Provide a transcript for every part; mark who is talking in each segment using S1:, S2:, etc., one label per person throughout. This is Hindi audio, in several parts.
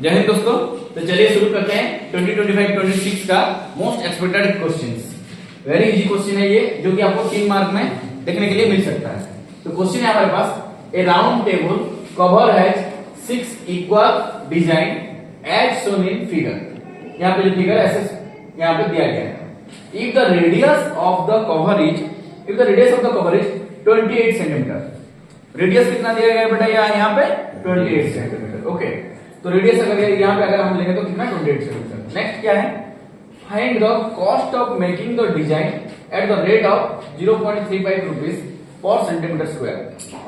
S1: जय हिंद दोस्तों। तो चलिए शुरू करते हैं 2025-26 का most expected questions. Very easy question है ये, जो कि आपको 3 मार्क में देखने के लिए मिल सकता है। तो क्वेश्चन है हमारे पास, a round table cover has 6 equal design as shown in figure. यहाँ पे जो फिगर ऐसे यहाँ पे दिया गया है। If the radius of the cover is 28 centimetre. Radius कितना दिया गया है बेटा यहाँ पे 28 सेंटीमीटर। ओके, तो रेडियस अगर यहाँ पे अगर हम लेंगे तो कितना 28 सेंटीमीटर। नेक्स्ट क्या है, find the cost of making the design at the rate of 0.35 rupees per centimetre square.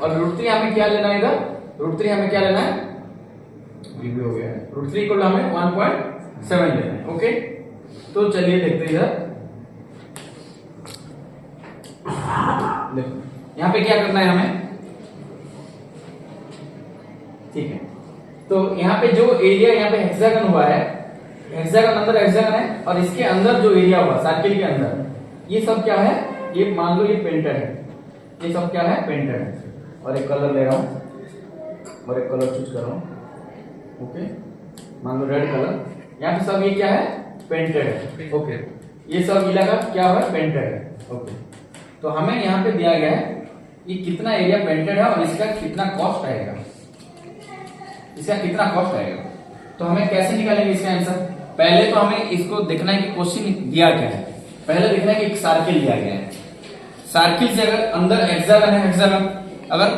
S1: और √3 हमें क्या लेना है इधर, √3 हमें क्या लेना है, रिव्यू हो गया है, √3 को हमें 1.7 लेना है। ओके, तो चलिए देखते हैं इधर। देखो यहाँ पे क्या करना है हमें, ठीक है। तो यहाँ पे जो एरिया यहाँ पे हेक्सागन हुआ है, हेक्सागन अंदर हेक्सागन है, और इसके अंदर जो एरिया हुआ सर्किल के अंदर, ये सब क्या है, ये मान लो ये पेंटेड है, ये सब क्या है पेंटेड है। और एक कलर ले रहा हूं और एक कलर चूज कर रहा हूं। ओके, मान लो रेड कलर। यहाँ पे सब ये क्या है पेंटेड है। ओके, ये सब इलाका क्या हुआ पेंटेड है। ओके, तो हमें यहाँ पे दिया गया है ये कितना एरिया पेंटेड है और इसका कितना कॉस्ट आएगा, इसका कितना कॉस्ट आएगा। तो हमें कैसे निकालेंगे इसका आंसर। पहले तो हमें इसको देखना है कि क्वेश्चन दिया क्या है। पहले देखना है कि एक सर्किल दिया गया है, सर्किल से अगर अंदर हेक्सागन है, हेक्सागन अगर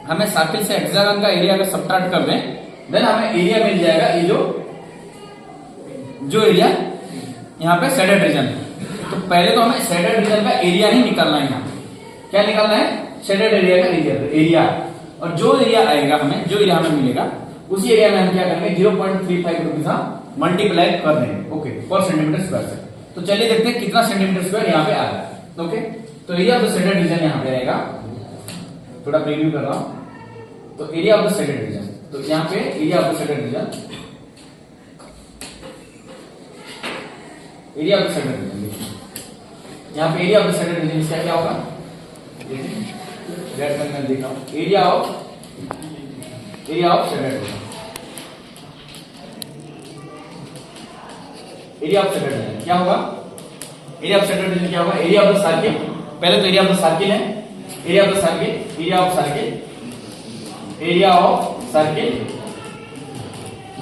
S1: हमें सर्किल से हेक्सागन का एरिया अगर सबट्रैक्ट कर दें, देन हमें एरिया मिल जाएगा ये जो एरिया यहाँ पे शेडेड रीजन है। तो पहले तो हमें शेडेड रीजन का एरिया ही निकालना है। यहाँ क्या निकालना है, शेडेड एरिया का एरिया। और जो एरिया आएगा हमें, जो एरिया हमें मिलेगा, उसी एरिया में हम क्या करेंगे 0.35 रुपीज हम मल्टीप्लाई कर देंगे। ओके, पर सेंटीमीटर स्क्वायर से। तो चलिए देखते हैं कितना सेंटीमीटर स्क्वायर यहाँ पे आ रहा है। ओके, तो area of the shaded region यहाँ पे आएगा, थोड़ा प्रीव्यू कर रहा हूं। तो area of the shaded region, तो यहाँ पे area of the shaded region, area of the shaded region, यहाँ पे area of the shaded region इसका क्या होगा, रेड कलर में देखा हूं, area of shaded region, area of shaded region क्या होगा, एरिया ऑफ शेडेड रीजन क्या होगा, एरिया ऑफ द सर्किल। पहले तो एरिया ऑफ द सर्किल है, area of the circle, area of circle, area of circle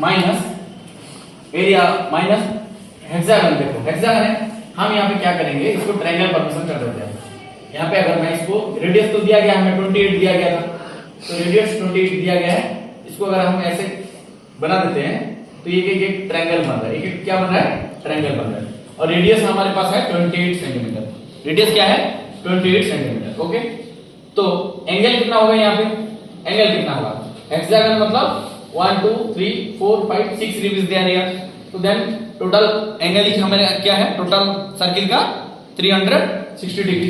S1: minus area minus hexagon. देखो हेक्सागन है, हम यहाँ पे क्या करेंगे, इसको ट्रायंगल फॉर्मेशन कर देते हैं। यहाँ पे अगर मैं इसको रेडियस तो दिया गया हमें 28 दिया गया था, तो रेडियस 28 दिया गया है, इसको अगर हम ऐसे बना देते हैं तो ये एक ट्रायंगल बन रहा है, एक क्या बन रहा है ट्रायंगल बन रहा है। और रेडियस हमारे पास है 28 सेंटीमीटर, रेडियस क्या है 28 सेंटीमीटर। ओके, तो एंगल कितना होगा यहाँ पे, एंगल कितना होगा, हेक्सागन मतलब 1 2 3 4 5 6 रिव्यूज दिया रहेगा। तो देन टोटल एंगल हमारे क्या है, टोटल सर्किल का 360 डिग्री,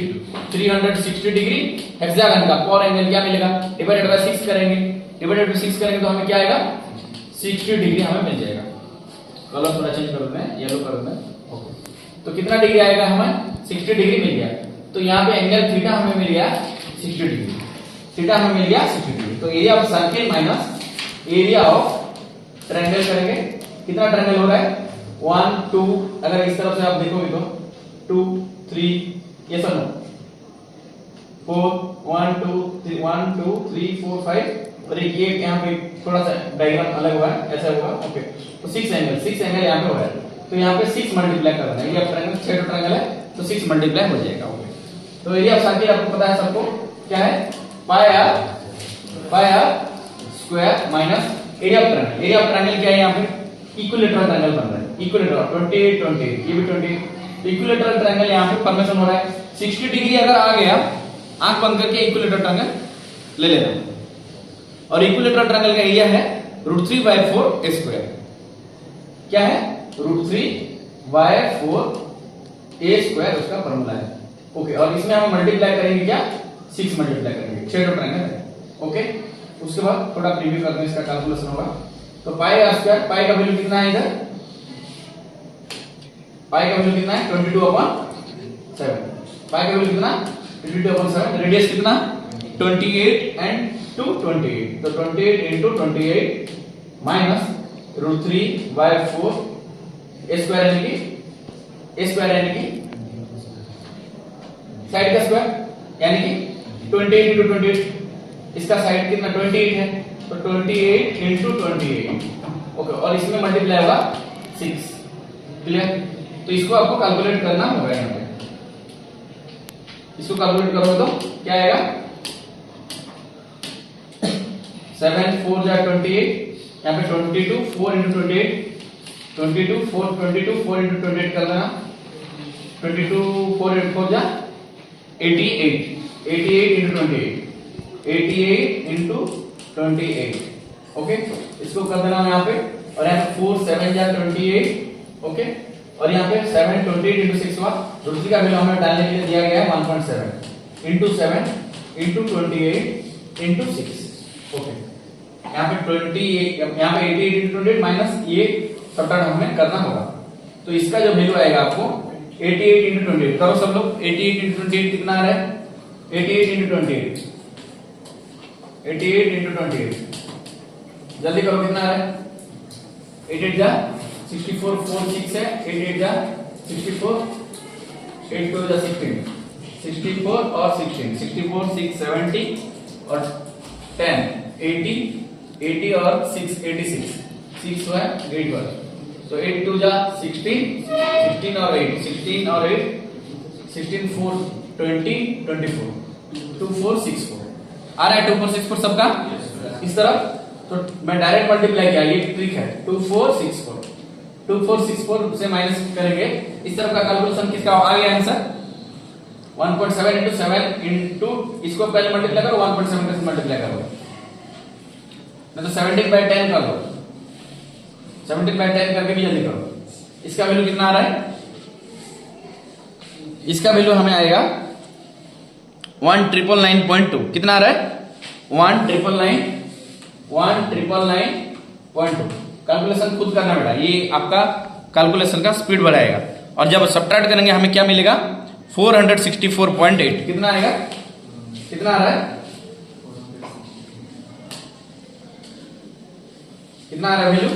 S1: 360 डिग्री हेक्सागन का पर एंगल क्या मिलेगा, डिवाइडेड बाय 6 करेंगे, डिवाइडेड बाय 6 करेंगे तो हमें क्या आएगा 60 डिग्री हमें मिल जाएगा। कलर थोड़ा चेंज कर देते हैं, येलो कर देते हैं। ओके, तो कितना डिग्री आएगा हमें 60 डिग्री मिल गया। तो यहाँ पे एंगल थीटा हमें मिल गया 60 डिग्री, थीटा हमें मिल गया 60 डिग्री। तो area of circle minus area of triangle करेंगे, कितना ट्रायंगल हो रहा है 1 2, अगर इस तरफ से आप देखोगे तो 2 3, ये सब 4 1 2 3 1 2 3 4 5, और एक ये यहाँ पे थोड़ा सा डायग्राम अलग हुआ है, ऐसा हुआ। ओके, तो 6 एंगल यहाँ पे हो रहा है। तो यहाँ पे 6 मल्टीप्लाई कर देना है, ये ट्रायंगल 6 ट्रायंगल है तो 6 मल्टीप्लाई हो जाएगा। ओके, तो एरिया ऑफ सर्किल आपको पता है सबको क्या है, pi r square minus area of triangle. Area of triangle क्या है, यहाँ पे इक्विलेटरल ट्रायंगल बन रहा है, इक्विलेटरल 28 28, ये भी 28। तो इक्विलेटरल ट्रायंगल यहाँ पे फॉर्मेशन हो रहा है। 60 डिग्री अगर आ गया, आंख बंद करके इक्विलेटरल ट्रायंगल ले लेना, और इक्विलेटरल ट्रायंगल का एरिया है √3/4 a स्क्वायर। क्या है √3/4 a स्क्वायर, उसका फॉर्मूला है। ओके, और इसमें हम मल्टीप्लाई करेंगे क्या 6 मल्टीप्लाई करेंगे, 6 ट्रायंगल है। ओके, उसके बाद थोड़ा प्रीव्यू करते हैं, इसका कैलकुलेशन होगा। तो पाई आर स्क्वायर, पाई का वैल्यू कितना है इधर, पाई का वैल्यू कितना है 22/7, पाई का वैल्यू कितना 22/7, रेडियस कितना 28 and 28, तो 28 into 28 माइनस √3/4 स्क्वायर यानी कि साइड का स्क्वायर यानी कि 28 × 28, इसका साइड कितना 28 है तो 28 × 28 ओके, और इसमें मल्टीप्लाई होगा 6। क्लियर? तो इसको आपको कैलकुलेट करना होगा। यहाँ पे इसको कैलकुलेट करोगे तो क्या आएगा 7 4 जा 28, यहाँ पे 22 4 × 28 22 4 × 28 कर देना। 22 4 जा 88 × 28 ओके, इसको कर देना यहाँ पे। और यहाँ पे 4 7 जा 28 ओके, और यहाँ पे 7 28 × 6 हुआ। √3 का वैल्यू हमें डालने के लिए दिया गया है 1.7 × 7 × 28 × 6 ओके। यहाँ पे 28 यहाँ पे 88 × 28 माइनस ये सबट्रैक्ट हमें करना होगा। तो इसका जो वैल्यू आएगा आपको 88 × 28 करो सब लोग। 88 × 28 कितना आ रहा है 88 × 28 जल्दी करो कितना आ रहा है 88 जा 64 4 6 है 88 जा 64 8 2 जा 16 64 और 16 64 6 70 और 10 80 और 6 86 6 हुआ 8 हुआ। तो 8 2 जा 16 16 और 8 16 और 8 16 4 20 24 2 4 6 4 आ रहा है 2 4 6 4 सबका इस तरफ। तो मैं डायरेक्ट मल्टीप्लाई किया, ये ट्रिक है। 2 4 6 4 2 4 6 4 से माइनस करेंगे इस तरफ का कैलकुलेशन किसका आ गया आंसर 1.7 × 7 इंटू इसको पहले मल्टीप्लाई करो 1.7 से मल्टीप्लाई करो, नहीं तो 17/10 कर लो। 17/10 करके भी जल्दी करो। इसका वैल्यू कितना आ रहा है इसका वैल्यू हमें आएगा 1999.2 कितना आ रहा है 1999.2। कैलकुलेशन खुद करना बेटा, ये आपका कैलकुलेशन का स्पीड बढ़ाएगा। और जब सब्ट्रैक्ट करेंगे हमें क्या मिलेगा 464.8 कितना आएगा कितना आ रहा है कितना आ रहा है value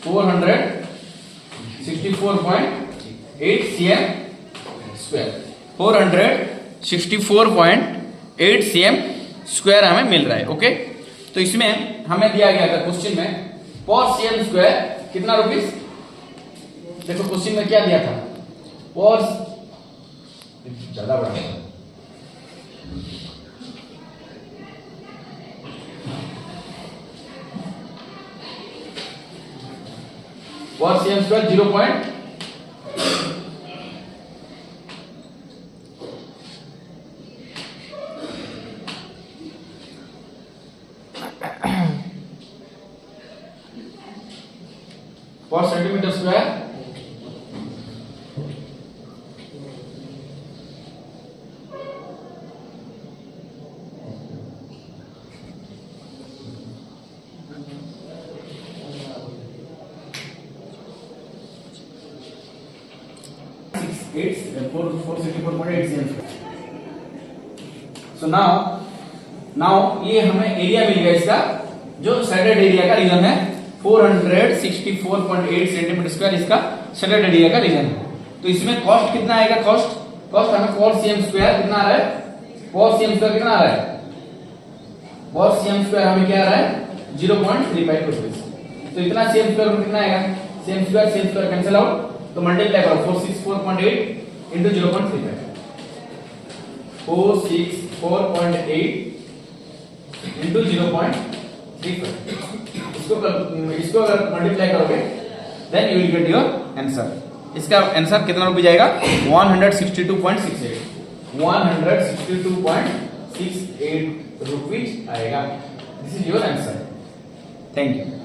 S1: 464.8 cm square 464.8 cm square हमें मिल रहा है ओके। तो इसमें हमें दिया गया था क्वेश्चन में पर cm स्क्वायर कितना रुपीस, देखो क्वेश्चन में क्या दिया था पर ज्यादा बड़ा पर cm स्क्वायर 0. पर centimetre square 464.8 cm. So now ये हमें एरिया मिल गया इसका, जो शेडेड एरिया का रीजन है 464.8 सेंटीमीटर स्क्वायर इसका शेडेड एरिया का रीजन है। तो इसमें कॉस्ट कितना आएगा, कॉस्ट हमें cos cm स्क्वायर कितना आ रहा है, cos cm स्क्वायर कितना आ रहा है, cos cm स्क्वायर हमें क्या आ रहा है 0.35 रुपीस। तो इतना cm स्क्वायर कितना आएगा, cm स्क्वायर कैंसिल आउट, तो मल्टीप्लाई करो 464.8 into 0.35 464.8 into 0.35 इसको अगर मल्टीप्लाई करोगे then you will get your answer. इसका आंसर कितना रुपये जाएगा 162.68 रुपीज आएगा। This is your answer. Thank you.